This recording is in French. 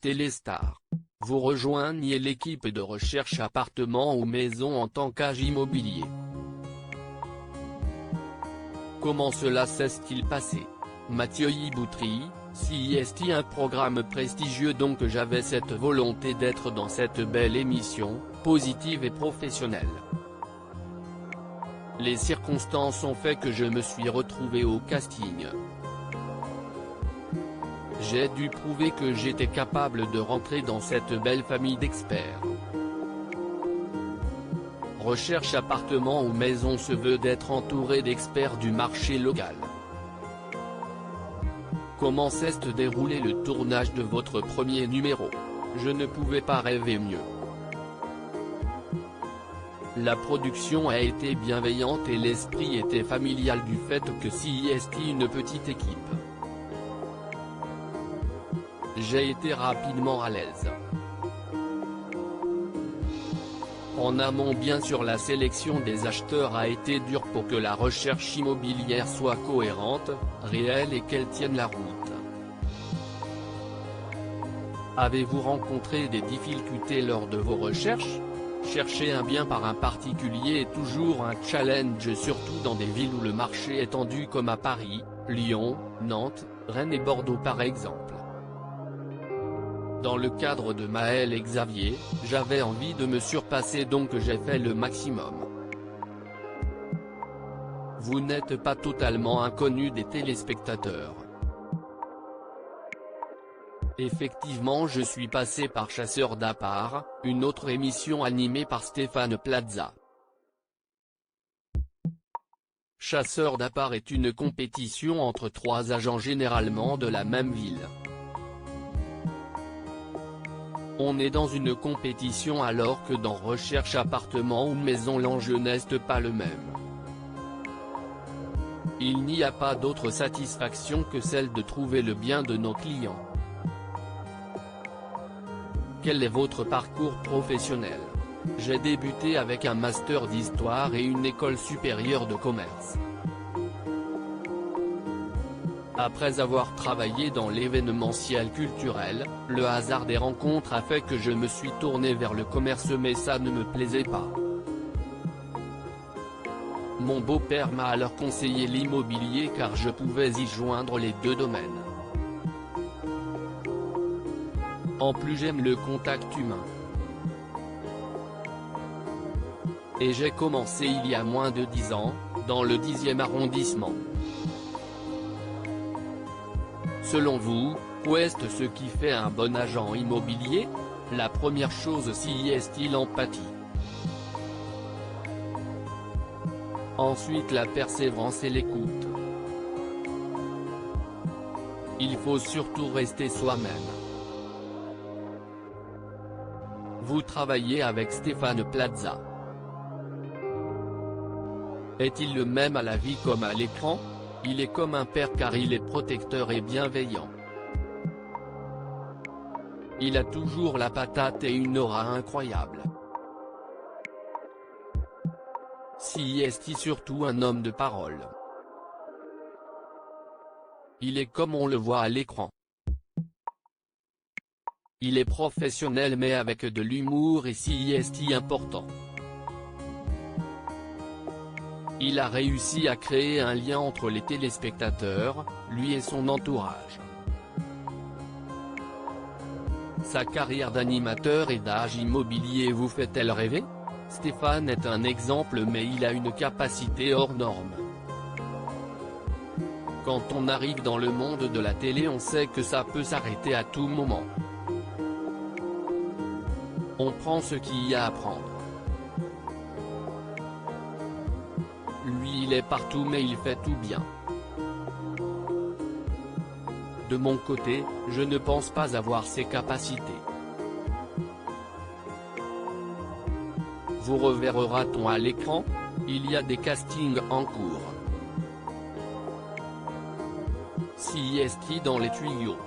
Téléstar. Vous rejoignez l'équipe de recherche appartement ou maison en tant qu'agent immobilier. Comment cela s'est-il passé? Mathieu Boutry, CIST, un programme prestigieux, donc j'avais cette volonté d'être dans cette belle émission, positive et professionnelle. Les circonstances ont fait que je me suis retrouvé au casting. J'ai dû prouver que j'étais capable de rentrer dans cette belle famille d'experts. Recherche appartement ou maison se veut d'être entouré d'experts du marché local. Comment s'est déroulé le tournage de votre premier numéro? Je ne pouvais pas rêver mieux. La production a été bienveillante et l'esprit était familial du fait que CIST une petite équipe. J'ai été rapidement à l'aise. En amont, bien sûr, la sélection des acheteurs a été dure pour que la recherche immobilière soit cohérente, réelle et qu'elle tienne la route. Avez-vous rencontré des difficultés lors de vos recherches? Chercher un bien par un particulier est toujours un challenge, surtout dans des villes où le marché est tendu comme à Paris, Lyon, Nantes, Rennes et Bordeaux par exemple. Dans le cadre de Maël et Xavier, j'avais envie de me surpasser, donc j'ai fait le maximum. Vous n'êtes pas totalement inconnu des téléspectateurs. Effectivement, je suis passé par Chasseurs d'appart, une autre émission animée par Stéphane Plaza. Chasseurs d'appart est une compétition entre 3 agents généralement de la même ville. On est dans une compétition alors que dans recherche appartement ou maison l'enjeu n'est pas le même. Il n'y a pas d'autre satisfaction que celle de trouver le bien de nos clients. Quel est votre parcours professionnel? J'ai débuté avec un master d'histoire et une école supérieure de commerce. Après avoir travaillé dans l'événementiel culturel, le hasard des rencontres a fait que je me suis tourné vers le commerce, mais ça ne me plaisait pas. Mon beau-père m'a alors conseillé l'immobilier car je pouvais y joindre les deux domaines. En plus, j'aime le contact humain. Et j'ai commencé il y a moins de 10 ans, dans le 10e arrondissement. Selon vous, qu'est-ce ce qui fait un bon agent immobilier? La première chose, c'est l'empathie. Ensuite, la persévérance et l'écoute. Il faut surtout rester soi-même. Vous travaillez avec Stéphane Plaza. Est-il le même à la vie comme à l'écran? Il est comme un père car il est protecteur et bienveillant. Il a toujours la patate et une aura incroyable. CIST surtout un homme de parole. Il est comme on le voit à l'écran. Il est professionnel mais avec de l'humour et CIST important. Il a réussi à créer un lien entre les téléspectateurs, lui et son entourage. Sa carrière d'animateur et d'agent immobilier vous fait-elle rêver? Stéphane est un exemple, mais il a une capacité hors norme. Quand on arrive dans le monde de la télé, on sait que ça peut s'arrêter à tout moment. On prend ce qu'il y a à prendre. Lui, il est partout mais il fait tout bien. De mon côté, je ne pense pas avoir ces capacités. Vous reverra-t-on à l'écran? Il y a des castings en cours. CIST dans les tuyaux.